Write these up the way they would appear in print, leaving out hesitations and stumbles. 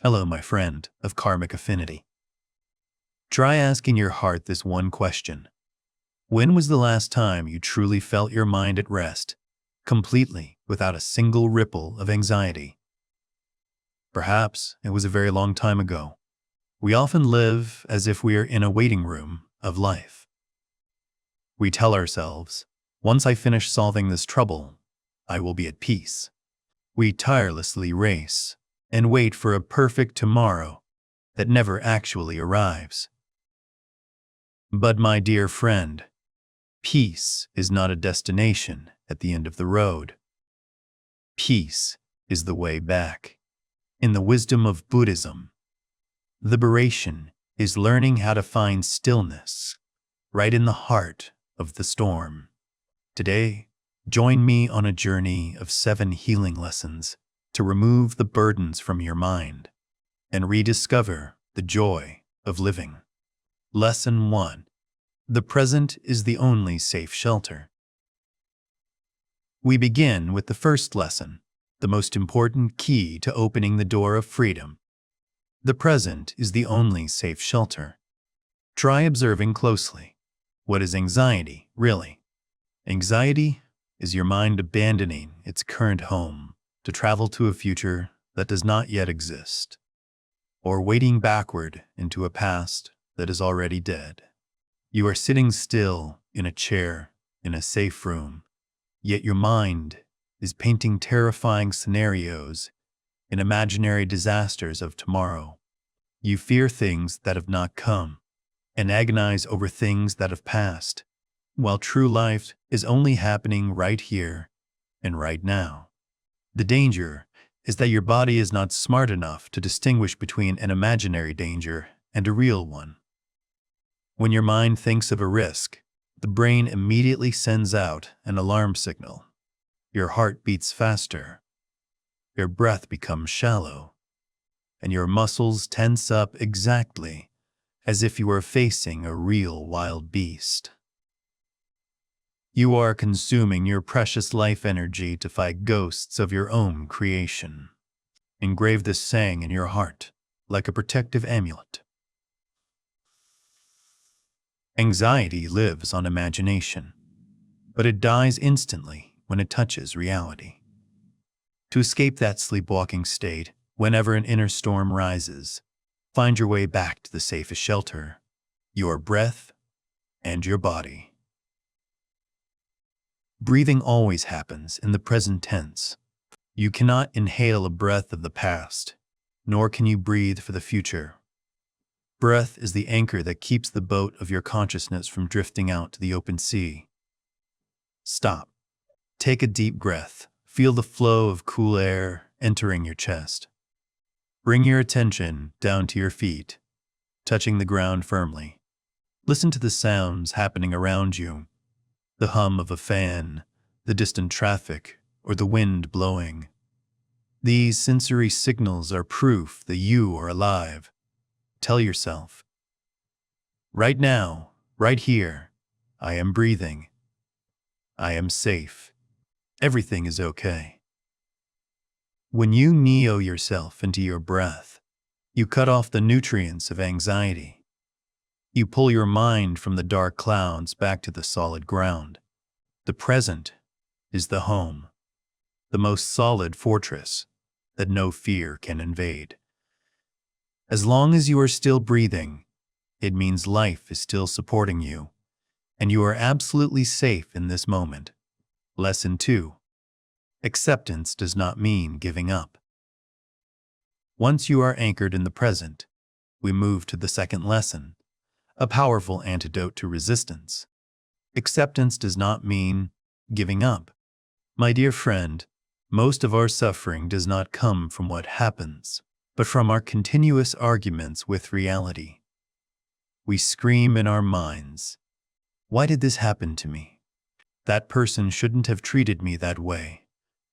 Hello, my friend of karmic affinity. Try asking your heart this one question. When was the last time you truly felt your mind at rest, completely without a single ripple of anxiety? Perhaps it was a very long time ago. We often live as if we are in a waiting room of life. We tell ourselves, once I finish solving this trouble, I will be at peace. We tirelessly race and wait for a perfect tomorrow that never actually arrives. But my dear friend, peace is not a destination at the end of the road. Peace is the way back. In the wisdom of Buddhism, liberation is learning how to find stillness right in the heart of the storm. Today, join me on a journey of 7 healing lessons to remove the burdens from your mind and rediscover the joy of living. Lesson 1. The present is the only safe shelter. We begin with the first lesson, the most important key to opening the door of freedom. The present is the only safe shelter. Try observing closely. What is anxiety, really? Anxiety is your mind abandoning its current home to travel to a future that does not yet exist, or wading backward into a past that is already dead. You are sitting still in a chair in a safe room, yet your mind is painting terrifying scenarios in imaginary disasters of tomorrow. You fear things that have not come and agonize over things that have passed, while true life is only happening right here and right now. The danger is that your body is not smart enough to distinguish between an imaginary danger and a real one. When your mind thinks of a risk, the brain immediately sends out an alarm signal. Your heart beats faster, your breath becomes shallow, and your muscles tense up exactly as if you were facing a real wild beast. You are consuming your precious life energy to fight ghosts of your own creation. Engrave this saying in your heart like a protective amulet. Anxiety lives on imagination, but it dies instantly when it touches reality. To escape that sleepwalking state, whenever an inner storm rises, find your way back to the safest shelter, your breath and your body. Breathing always happens in the present tense. You cannot inhale a breath of the past, nor can you breathe for the future. Breath is the anchor that keeps the boat of your consciousness from drifting out to the open sea. Stop. Take a deep breath. Feel the flow of cool air entering your chest. Bring your attention down to your feet, touching the ground firmly. Listen to the sounds happening around you. The hum of a fan, the distant traffic, or the wind blowing. These sensory signals are proof that you are alive. Tell yourself, right now, right here, I am breathing. I am safe. Everything is okay. When you neo yourself into your breath, you cut off the nutrients of anxiety. You pull your mind from the dark clouds back to the solid ground. The present is the home, the most solid fortress that no fear can invade. As long as you are still breathing, it means life is still supporting you, and you are absolutely safe in this moment. Lesson 2. Acceptance does not mean giving up. Once you are anchored in the present, we move to the second lesson, a powerful antidote to resistance. Acceptance does not mean giving up. My dear friend, most of our suffering does not come from what happens, but from our continuous arguments with reality. We scream in our minds, "Why did this happen to me? That person shouldn't have treated me that way.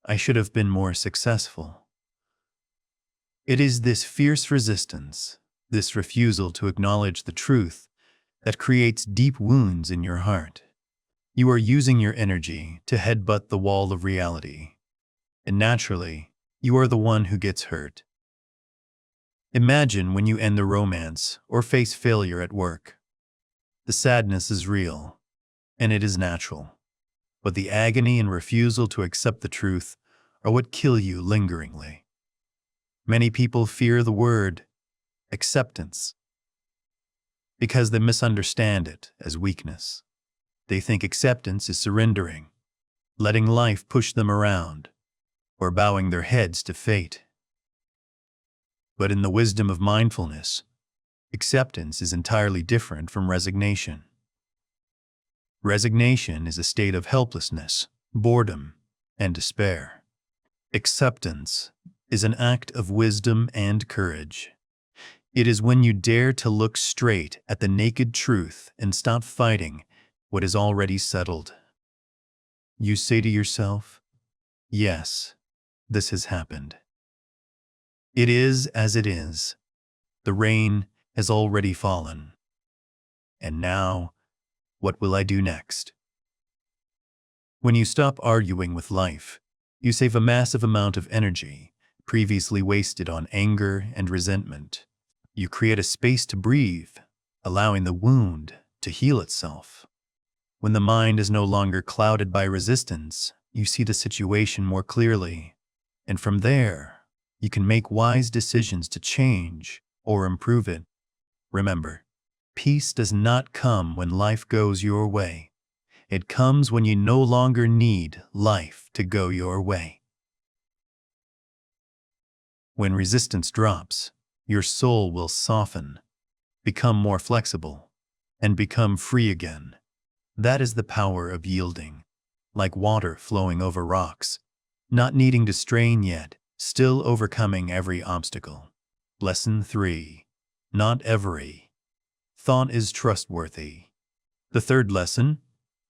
I should have been more successful." It is this fierce resistance, this refusal to acknowledge the truth, that creates deep wounds in your heart. You are using your energy to headbutt the wall of reality, and naturally, you are the one who gets hurt. Imagine when you end a romance or face failure at work. The sadness is real, and it is natural. But the agony and refusal to accept the truth are what kill you lingeringly. Many people fear the word acceptance because they misunderstand it as weakness. They think acceptance is surrendering, letting life push them around, or bowing their heads to fate. But in the wisdom of mindfulness, acceptance is entirely different from resignation. Resignation is a state of helplessness, boredom, and despair. Acceptance is an act of wisdom and courage. It is when you dare to look straight at the naked truth and stop fighting what is already settled. You say to yourself, yes, this has happened. It is as it is. The rain has already fallen. And now, what will I do next? When you stop arguing with life, you save a massive amount of energy previously wasted on anger and resentment. You create a space to breathe, allowing the wound to heal itself. When the mind is no longer clouded by resistance, you see the situation more clearly, and from there, you can make wise decisions to change or improve it. Remember, peace does not come when life goes your way. It comes when you no longer need life to go your way. When resistance drops, your soul will soften, become more flexible, and become free again. That is the power of yielding, like water flowing over rocks, not needing to strain yet, still overcoming every obstacle. Lesson 3. Not every thought is trustworthy. The third lesson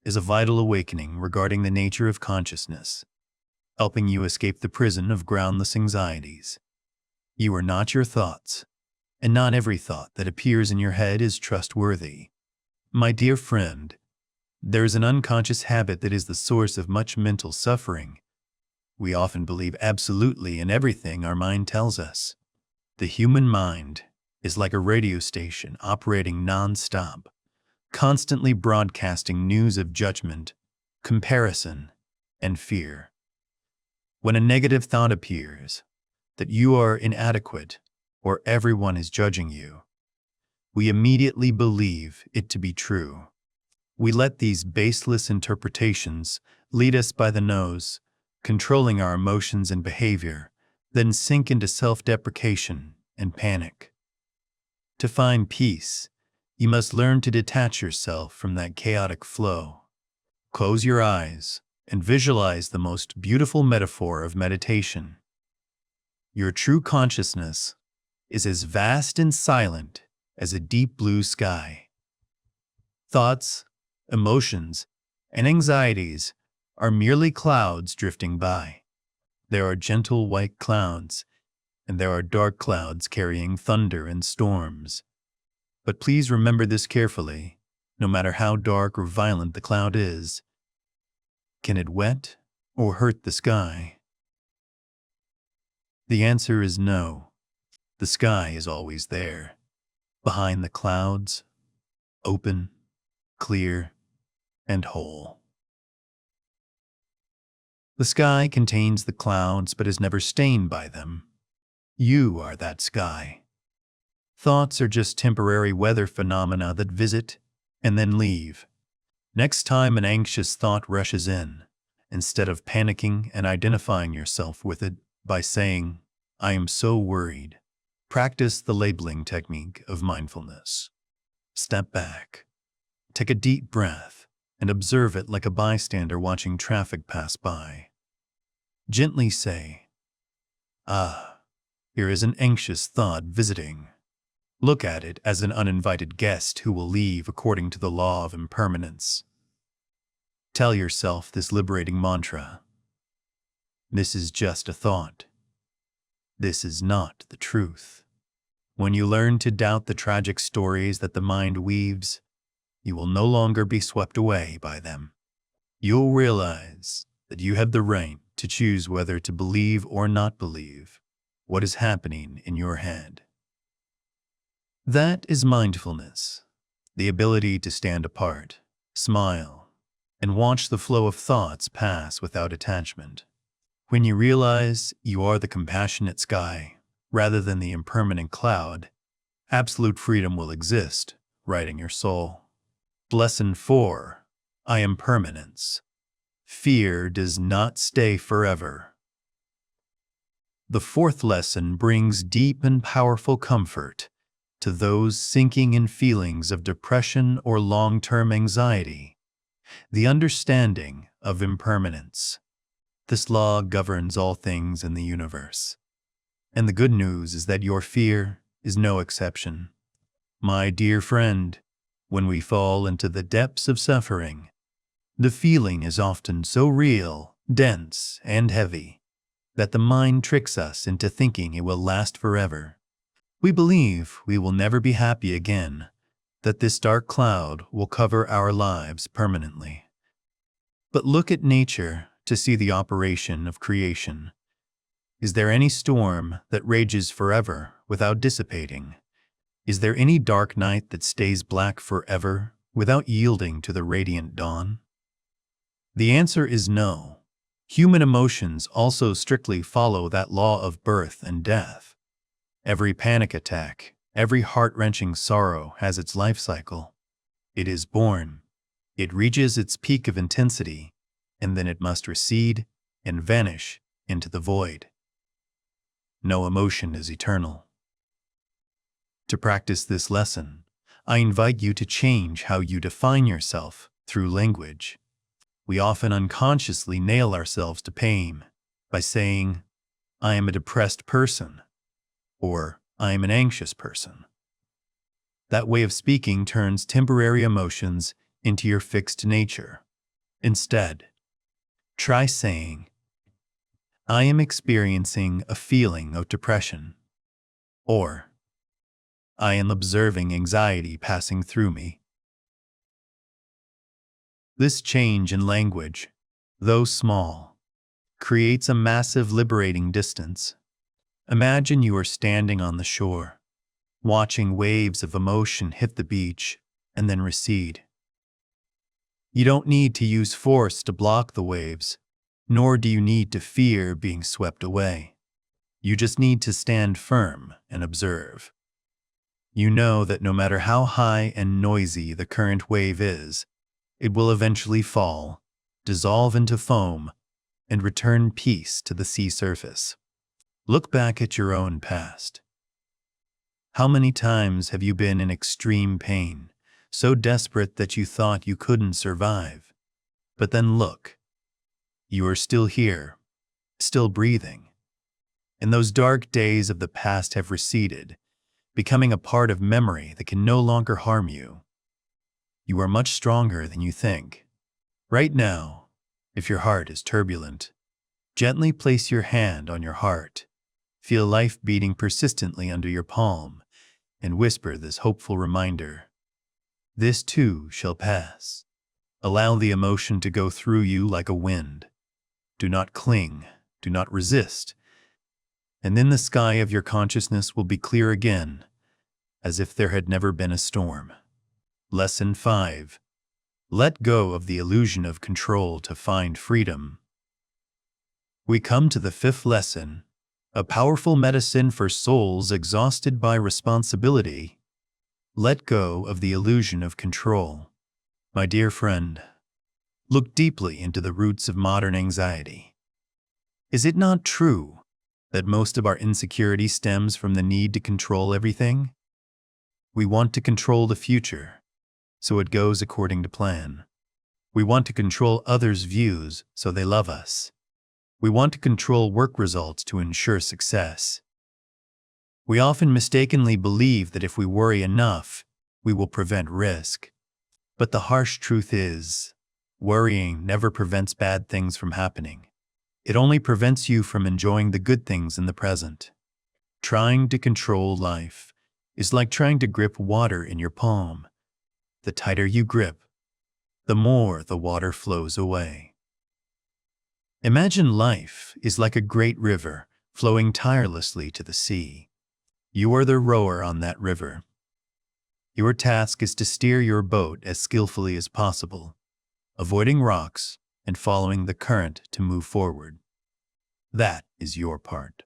is a vital awakening regarding the nature of consciousness, helping you escape the prison of groundless anxieties. You are not your thoughts, and not every thought that appears in your head is trustworthy. My dear friend, there is an unconscious habit that is the source of much mental suffering. We often believe absolutely in everything our mind tells us. The human mind is like a radio station operating non-stop, constantly broadcasting news of judgment, comparison, and fear. When a negative thought appears, that you are inadequate or everyone is judging you, we immediately believe it to be true. We let these baseless interpretations lead us by the nose, controlling our emotions and behavior, then sink into self-deprecation and panic. To find peace, you must learn to detach yourself from that chaotic flow. Close your eyes and visualize the most beautiful metaphor of meditation. Your true consciousness is as vast and silent as a deep blue sky. Thoughts, emotions, and anxieties are merely clouds drifting by. There are gentle white clouds, and there are dark clouds carrying thunder and storms. But please remember this carefully, no matter how dark or violent the cloud is. Can it wet or hurt the sky? The answer is no. The sky is always there, behind the clouds, open, clear, and whole. The sky contains the clouds but is never stained by them. You are that sky. Thoughts are just temporary weather phenomena that visit and then leave. Next time an anxious thought rushes in, instead of panicking and identifying yourself with it by saying, "I am so worried," practice the labeling technique of mindfulness. Step back, take a deep breath, and observe it like a bystander watching traffic pass by. Gently say, "Ah, here is an anxious thought visiting." Look at it as an uninvited guest who will leave according to the law of impermanence. Tell yourself this liberating mantra: this is just a thought. This is not the truth. When you learn to doubt the tragic stories that the mind weaves, you will no longer be swept away by them. You'll realize that you have the right to choose whether to believe or not believe what is happening in your head. That is mindfulness, the ability to stand apart, smile, and watch the flow of thoughts pass without attachment. When you realize you are the compassionate sky rather than the impermanent cloud, absolute freedom will exist, right in your soul. Lesson 4. I am permanence. Fear does not stay forever. The fourth lesson brings deep and powerful comfort to those sinking in feelings of depression or long-term anxiety. The understanding of impermanence. This law governs all things in the universe. And the good news is that your fear is no exception. My dear friend, when we fall into the depths of suffering, the feeling is often so real, dense, and heavy that the mind tricks us into thinking it will last forever. We believe we will never be happy again, that this dark cloud will cover our lives permanently. But look at nature to see the operation of creation. Is there any storm that rages forever without dissipating? Is there any dark night that stays black forever without yielding to the radiant dawn? The answer is no. Human emotions also strictly follow that law of birth and death. Every panic attack, every heart-wrenching sorrow has its life cycle. It is born. It reaches its peak of intensity, and then it must recede and vanish into the void. No emotion is eternal. To practice this lesson, I invite you to change how you define yourself through language. We often unconsciously nail ourselves to pain by saying, I am a depressed person, or I am an anxious person. That way of speaking turns temporary emotions into your fixed nature. Instead, try saying, I am experiencing a feeling of depression, or I am observing anxiety passing through me. This change in language, though small, creates a massive liberating distance. Imagine you are standing on the shore, watching waves of emotion hit the beach and then recede. You don't need to use force to block the waves, nor do you need to fear being swept away. You just need to stand firm and observe. You know that no matter how high and noisy the current wave is, it will eventually fall, dissolve into foam, and return peace to the sea surface. Look back at your own past. How many times have you been in extreme pain, so desperate that you thought you couldn't survive? But then look, you are still here, still breathing. And those dark days of the past have receded, becoming a part of memory that can no longer harm you. You are much stronger than you think. Right now, if your heart is turbulent, gently place your hand on your heart. Feel life beating persistently under your palm, and whisper this hopeful reminder. This too shall pass. Allow the emotion to go through you like a wind. Do not cling, do not resist. And then the sky of your consciousness will be clear again, as if there had never been a storm. Lesson 5. Let go of the illusion of control to find freedom. We come to the fifth lesson, a powerful medicine for souls exhausted by responsibility. Let go of the illusion of control. My dear friend, look deeply into the roots of modern anxiety. Is it not true that most of our insecurity stems from the need to control everything? We want to control the future, so it goes according to plan. We want to control others' views so they love us. We want to control work results to ensure success. We often mistakenly believe that if we worry enough, we will prevent risk. But the harsh truth is, worrying never prevents bad things from happening. It only prevents you from enjoying the good things in the present. Trying to control life is like trying to grip water in your palm. The tighter you grip, the more the water flows away. Imagine life is like a great river flowing tirelessly to the sea. You are the rower on that river. Your task is to steer your boat as skillfully as possible, avoiding rocks and following the current to move forward. That is your part.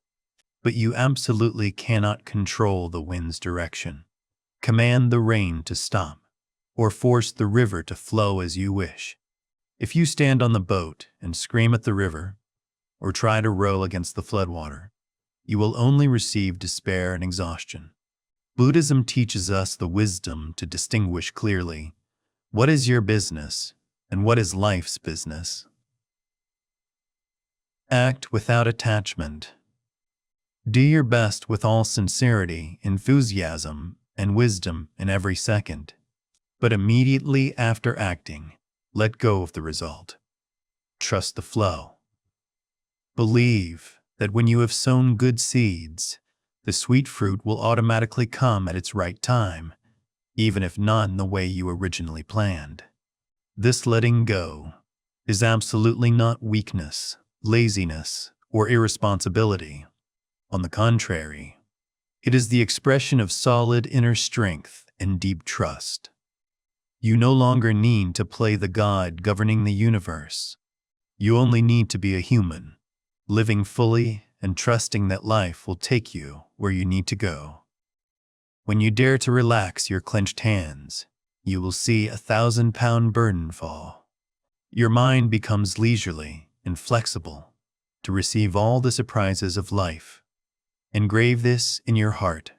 But you absolutely cannot control the wind's direction, command the rain to stop, or force the river to flow as you wish. If you stand on the boat and scream at the river, or try to row against the floodwater, you will only receive despair and exhaustion. Buddhism teaches us the wisdom to distinguish clearly what is your business and what is life's business. Act without attachment. Do your best with all sincerity, enthusiasm, and wisdom in every second. But immediately after acting, let go of the result. Trust the flow. Believe that when you have sown good seeds, the sweet fruit will automatically come at its right time, even if not in the way you originally planned. This letting go is absolutely not weakness, laziness, or irresponsibility. On the contrary, it is the expression of solid inner strength and deep trust. You no longer need to play the God governing the universe. You only need to be a human, living fully and trusting that life will take you where you need to go. When you dare to relax your clenched hands, you will see a 1,000-pound burden fall. Your mind becomes leisurely and flexible to receive all the surprises of life. Engrave this in your heart.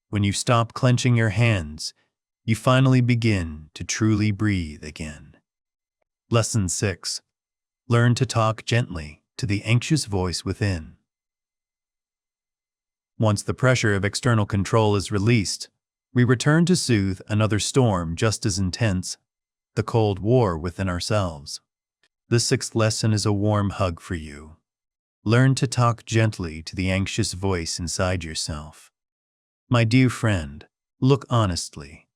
When you stop clenching your hands, you finally begin to truly breathe again. Lesson 6. Learn to talk gently to the anxious voice within. Once the pressure of external control is released, we return to soothe another storm just as intense, the cold war within ourselves. The 6th lesson is a warm hug for you. Learn to talk gently to the anxious voice inside yourself. My dear friend, look honestly.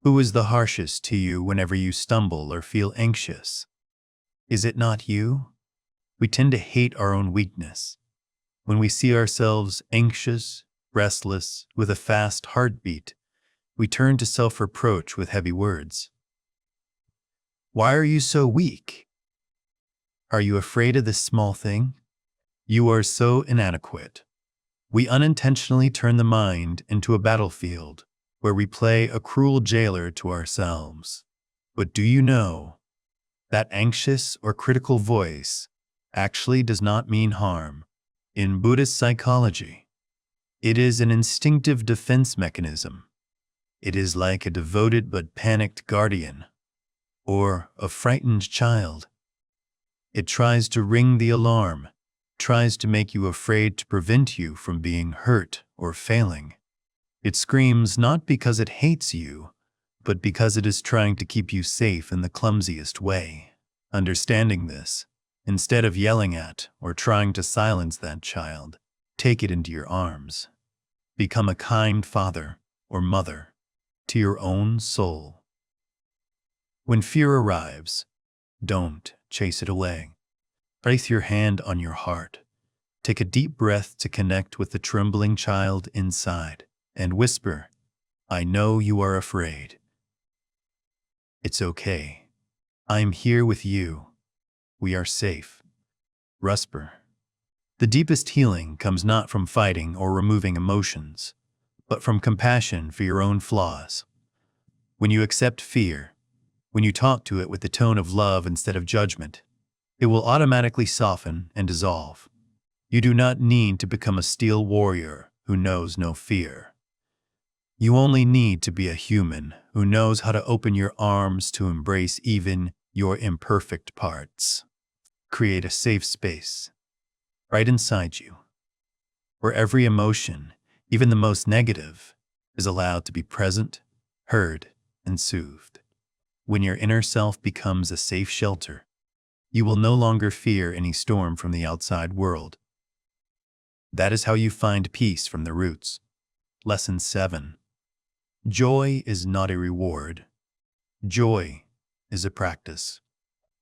Who is the harshest to you whenever you stumble or feel anxious? Is it not you? We tend to hate our own weakness. When we see ourselves anxious, restless, with a fast heartbeat, we turn to self-reproach with heavy words. Why are you so weak? Are you afraid of this small thing? You are so inadequate. We unintentionally turn the mind into a battlefield where we play a cruel jailer to ourselves. But do you know that anxious or critical voice actually does not mean harm? In Buddhist psychology, it is an instinctive defense mechanism. It is like a devoted but panicked guardian, or a frightened child. It tries to ring the alarm, tries to make you afraid to prevent you from being hurt or failing. It screams not because it hates you, but because it is trying to keep you safe in the clumsiest way. Understanding this, instead of yelling at or trying to silence that child, take it into your arms. Become a kind father or mother to your own soul. When fear arrives, don't chase it away. Place your hand on your heart. Take a deep breath to connect with the trembling child inside and whisper, I know you are afraid. It's okay. I'm here with you. We are safe. Whisper. The deepest healing comes not from fighting or removing emotions, but from compassion for your own flaws. When you accept fear, when you talk to it with the tone of love instead of judgment, it will automatically soften and dissolve. You do not need to become a steel warrior who knows no fear. You only need to be a human who knows how to open your arms to embrace even your imperfect parts. Create a safe space right inside you, where every emotion, even the most negative, is allowed to be present, heard, and soothed. When your inner self becomes a safe shelter, you will no longer fear any storm from the outside world. That is how you find peace from the roots. Lesson 7. Joy is not a reward. Joy is a practice.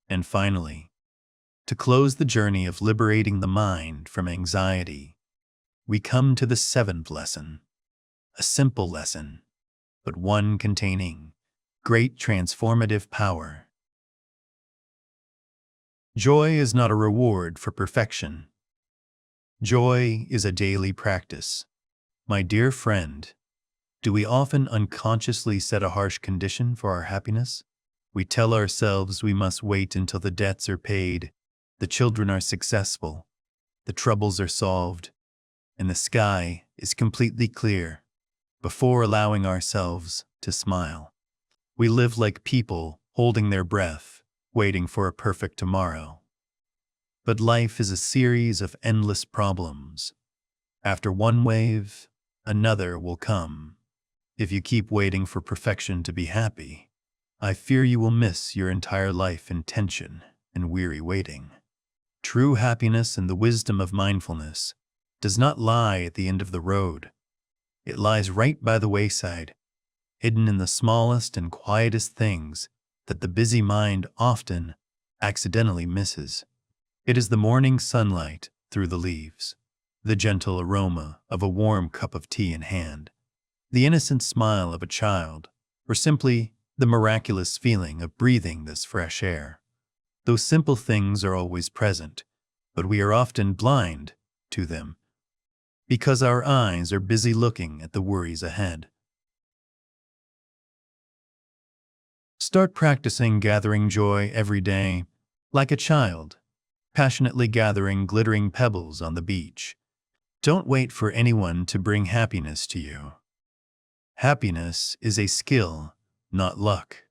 And finally, to close the journey of liberating the mind from anxiety, we come to the 7th lesson, a simple lesson. but one containing great transformative power. Joy is not a reward for perfection. Joy is a daily practice. My dear friend, do we often unconsciously set a harsh condition for our happiness? We tell ourselves we must wait until the debts are paid, the children are successful, the troubles are solved, and the sky is completely clear before allowing ourselves to smile. We live like people holding their breath, waiting for a perfect tomorrow. But life is a series of endless problems. After one wave, another will come. If you keep waiting for perfection to be happy, I fear you will miss your entire life in tension and weary waiting. True happiness and the wisdom of mindfulness does not lie at the end of the road. It lies right by the wayside, hidden in the smallest and quietest things that the busy mind often accidentally misses. It is the morning sunlight through the leaves, the gentle aroma of a warm cup of tea in hand, the innocent smile of a child, or simply the miraculous feeling of breathing this fresh air. Those simple things are always present, but we are often blind to them because our eyes are busy looking at the worries ahead. Start practicing gathering joy every day, like a child, passionately gathering glittering pebbles on the beach. Don't wait for anyone to bring happiness to you. Happiness is a skill, not luck.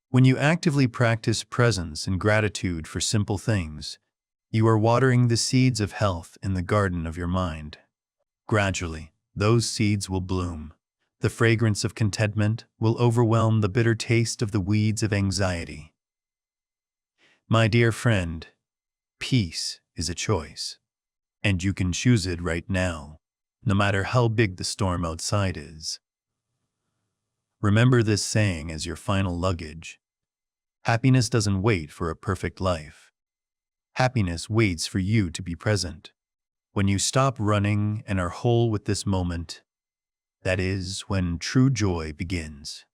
When you actively practice presence and gratitude for simple things, you are watering the seeds of health in the garden of your mind. Gradually, those seeds will bloom. The fragrance of contentment will overwhelm the bitter taste of the weeds of anxiety. My dear friend, peace is a choice, and you can choose it right now, no matter how big the storm outside is. Remember this saying as your final luggage. Happiness doesn't wait for a perfect life. Happiness waits for you to be present. When you stop running and are whole with this moment, that is when true joy begins.